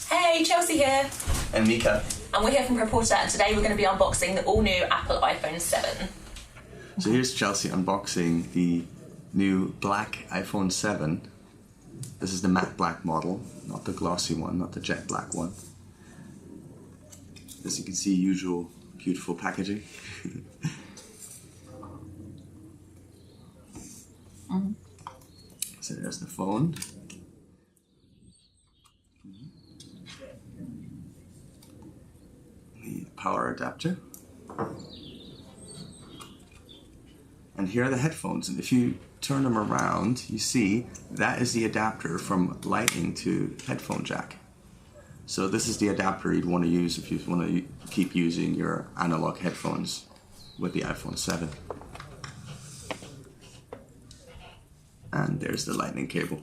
Hey, Chelsea here. And Micah. And we're here from Proporta, and today we're going to be unboxing the all-new Apple iPhone 7. So here's Chelsea unboxing the new black iPhone 7. This is the matte black model, not the glossy one, not the jet black one. As you can see, usual beautiful packaging. So there's the phone. The power adapter. And here are the headphones, and if you turn them around, you see that is the adapter from Lightning to headphone jack. So this is the adapter you'd want to use if you want to keep using your analog headphones with the iPhone 7. And there's the Lightning cable.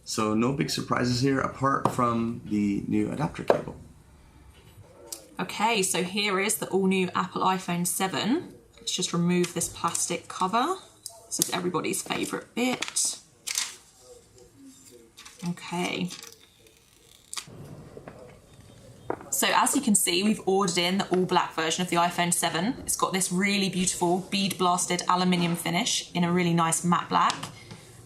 So no big surprises here apart from the new adapter cable. Okay, so here is the all-new Apple iPhone 7. Let's just remove this plastic cover. This is everybody's favourite bit. Okay. So as you can see, we've ordered in the all-black version of the iPhone 7. It's got this really beautiful bead-blasted aluminium finish in a really nice matte black.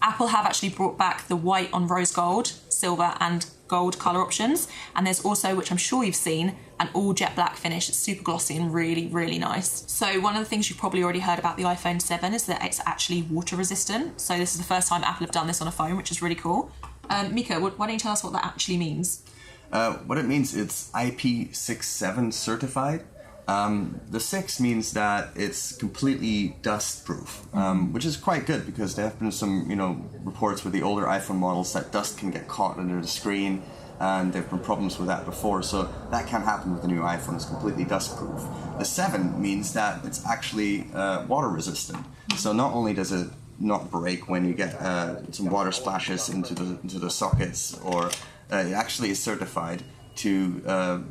Apple have actually brought back the white on rose gold, silver and gold colour options. And there's also, which I'm sure you've seen, an all jet black finish. It's super glossy and really, really nice. So one of the things you've probably already heard about the iPhone 7 is that it's actually water resistant. So this is the first time Apple have done this on a phone, which is really cool. Micah, why don't you tell us what that actually means? What it means, it's IP67 certified. The 6 means that it's completely dust proof, which is quite good because there have been some, reports with the older iPhone models that dust can get caught under the screen, and there have been problems with that before, so that can't happen with the new iPhone. It's completely dust proof. The 7 means that it's actually water resistant. So not only does it not break when you get some water splashes into the sockets, or it actually is certified to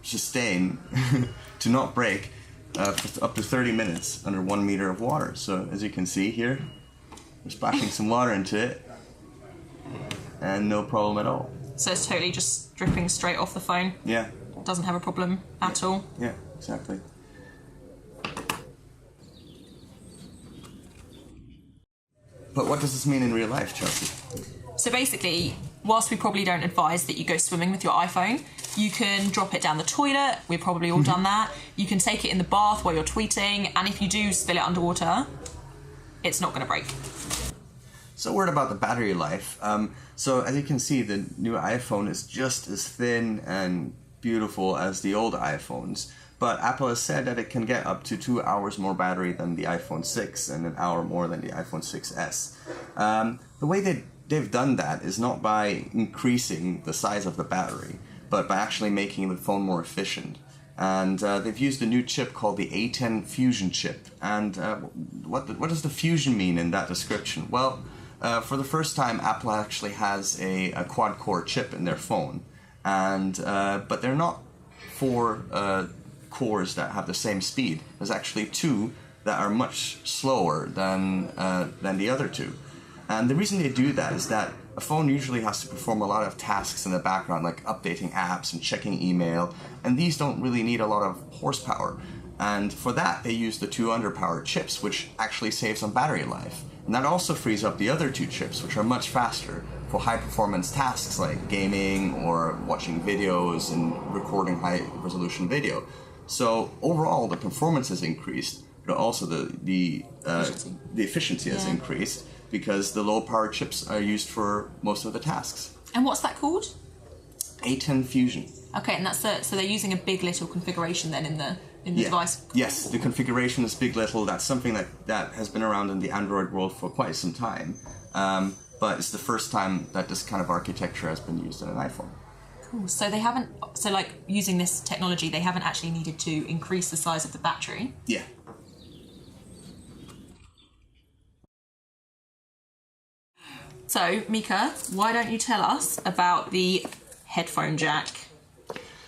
sustain to not break for up to 30 minutes under 1 meter of water. So as you can see here, we're splashing some water into it and no problem at all. So it's totally just dripping straight off the phone? Yeah. Doesn't have a problem at all? Yeah, exactly. But what does this mean in real life, Chelsea? So basically, whilst we probably don't advise that you go swimming with your iPhone, you can drop it down the toilet. We've probably all done that. You can take it in the bath while you're tweeting, and if you do spill it underwater, it's not going to break. So a word about the battery life. So as you can see, the new iPhone is just as thin and beautiful as the old iPhones, but Apple has said that it can get up to 2 hours more battery than the iPhone 6 and an hour more than the iPhone 6s. The way they've done that is not by increasing the size of the battery, but by actually making the phone more efficient. And they've used a new chip called the A10 Fusion chip. And what does the Fusion mean in that description? Well, for the first time, Apple actually has a quad-core chip in their phone, and but they're not 4 cores that have the same speed. There's actually 2 that are much slower than the other 2. And the reason they do that is that a phone usually has to perform a lot of tasks in the background, like updating apps and checking email, and these don't really need a lot of horsepower. And for that, they use the 2 underpowered chips, which actually saves on battery life. And that also frees up the other 2 chips, which are much faster for high-performance tasks like gaming or watching videos and recording high-resolution video. So overall, the performance has increased, but also the efficiency has increased because the low-power chips are used for most of the tasks. And what's that called? A10 Fusion. Okay, and so they're using a big little configuration then in the device? Yes, the configuration is big little. That's something that has been around in the Android world for quite some time. But it's the first time that this kind of architecture has been used in an iPhone. Cool. So they haven't, using this technology, they haven't actually needed to increase the size of the battery? Yeah. So, Micah, why don't you tell us about the headphone jack?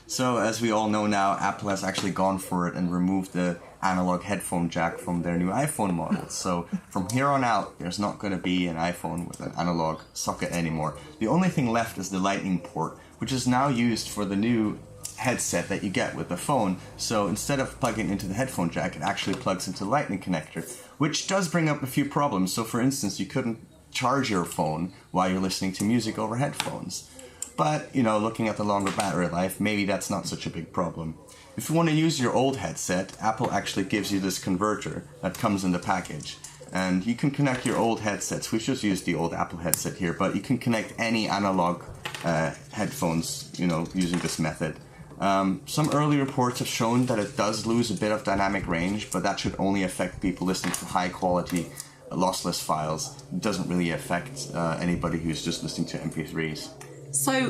So as we all know now, Apple has actually gone for it and removed the analog headphone jack from their new iPhone models. So from here on out, there's not going to be an iPhone with an analog socket anymore. The only thing left is the Lightning port, which is now used for the new headset that you get with the phone. So instead of plugging into the headphone jack, it actually plugs into the Lightning connector, which does bring up a few problems. So for instance, you couldn't charge your phone while you're listening to music over headphones. But, looking at the longer battery life, maybe that's not such a big problem. If you want to use your old headset, Apple actually gives you this converter that comes in the package. And you can connect your old headsets. We just used the old Apple headset here, but you can connect any analog headphones, using this method. Some early reports have shown that it does lose a bit of dynamic range, but that should only affect people listening to high quality lossless files. It doesn't really affect anybody who's just listening to MP3s. So,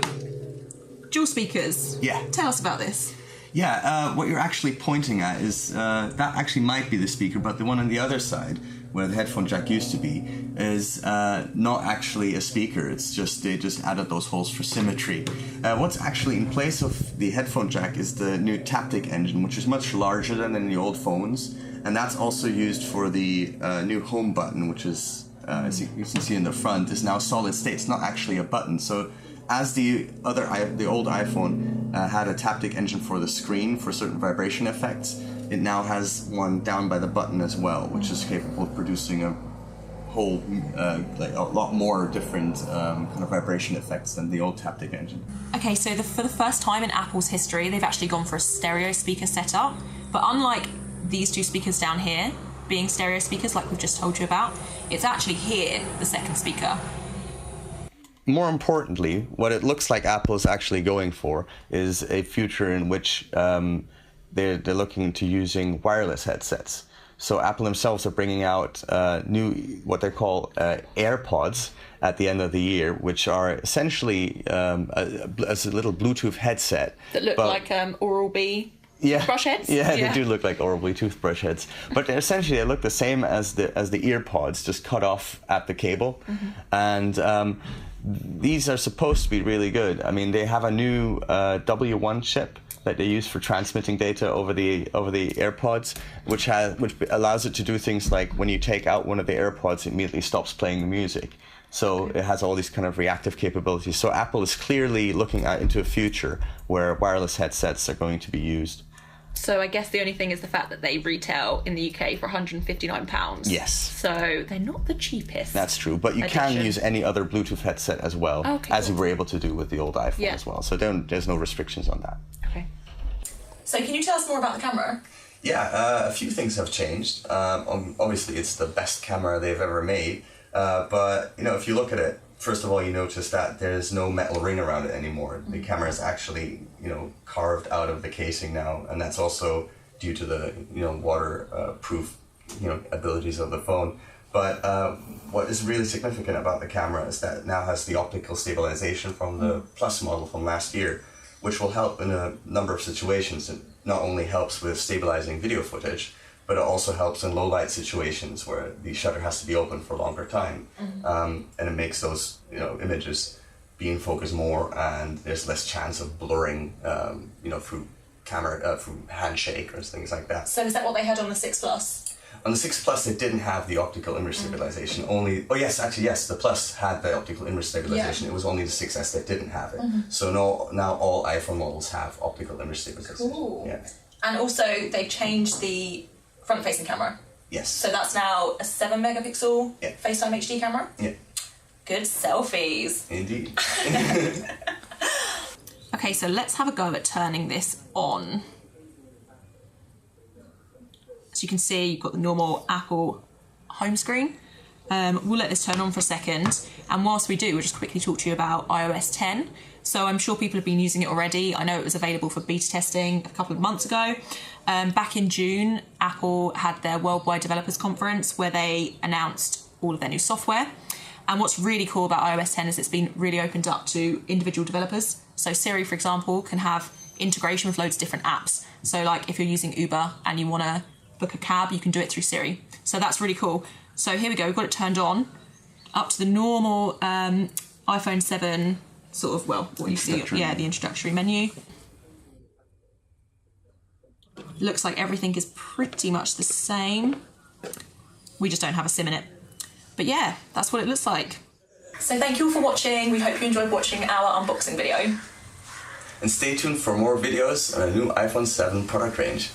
dual speakers. Yeah. Tell us about this. Yeah, what you're actually pointing at is, that actually might be the speaker, but the one on the other side, where the headphone jack used to be, is not actually a speaker. It's just, they just added those holes for symmetry. What's actually in place of the headphone jack is the new Taptic engine, which is much larger than in the old phones. And that's also used for the new home button, which is, as you can see in the front, is now solid state. It's not actually a button. So as the old iPhone had a Taptic engine for the screen for certain vibration effects, it now has one down by the button as well, which is capable of producing a whole, a lot more different kind of vibration effects than the old Taptic engine. Okay, so for the first time in Apple's history, they've actually gone for a stereo speaker setup. But unlike these two speakers down here, being stereo speakers like we've just told you about, it's actually here, the second speaker. More importantly, what it looks like Apple is actually going for is a future in which they're looking into using wireless headsets. So Apple themselves are bringing out new, what they call AirPods at the end of the year, which are essentially as a little Bluetooth headset. That look like Oral-B brush heads? Yeah, they do look like Oral-B toothbrush heads. But essentially they look the same as the ear pods, just cut off at the cable. Mm-hmm. And these are supposed to be really good. I mean, they have a new W1 chip that they use for transmitting data over the AirPods, which allows it to do things like when you take out one of the AirPods, it immediately stops playing the music. So it has all these kind of reactive capabilities. So Apple is clearly looking into a future where wireless headsets are going to be used. So I guess the only thing is the fact that they retail in the UK for £159. Yes. So they're not the cheapest. That's true, but you can use any other Bluetooth headset as well, as you were able to do with the old iPhone as well. So there's no restrictions on that. Okay. So can you tell us more about the camera? Yeah, a few things have changed. Obviously, it's the best camera they've ever made. But, if you look at it, first of all, you notice that there's no metal ring around it anymore. The camera is actually, carved out of the casing now, and that's also due to the, waterproof, abilities of the phone. But what is really significant about the camera is that it now has the optical stabilization from the Plus model from last year, which will help in a number of situations. It not only helps with stabilizing video footage, but it also helps in low light situations where the shutter has to be open for a longer time. Mm-hmm. And it makes those images be in focus more, and there's less chance of blurring through camera, through handshake or things like that. So is that what they had on the 6 Plus? On the 6 Plus, they didn't have the optical image stabilization. Yes, the Plus had the optical image stabilization. Yeah. It was only the 6S that didn't have it. Mm-hmm. So now all iPhone models have optical image stabilization. Cool. Yeah. And also, they changed the front-facing camera. Yes. So that's now a 7 megapixel FaceTime HD camera. Yeah. Good selfies. Indeed. Okay, so let's have a go at turning this on. As you can see, you've got the normal Apple home screen. We'll let this turn on for a second. And whilst we do, we'll just quickly talk to you about iOS 10. So I'm sure people have been using it already. I know it was available for beta testing a couple of months ago. Back in June, Apple had their Worldwide Developers Conference where they announced all of their new software. And what's really cool about iOS 10 is it's been really opened up to individual developers. So Siri, for example, can have integration with loads of different apps. So like if you're using Uber and you want to book a cab, you can do it through Siri. So that's really cool. So here we go, we've got it turned on, up to the normal iPhone 7 sort of, what you see, the introductory menu. Looks like everything is pretty much the same. We just don't have a SIM in it. But yeah, that's what it looks like. So thank you all for watching. We hope you enjoyed watching our unboxing video. And stay tuned for more videos on a new iPhone 7 product range.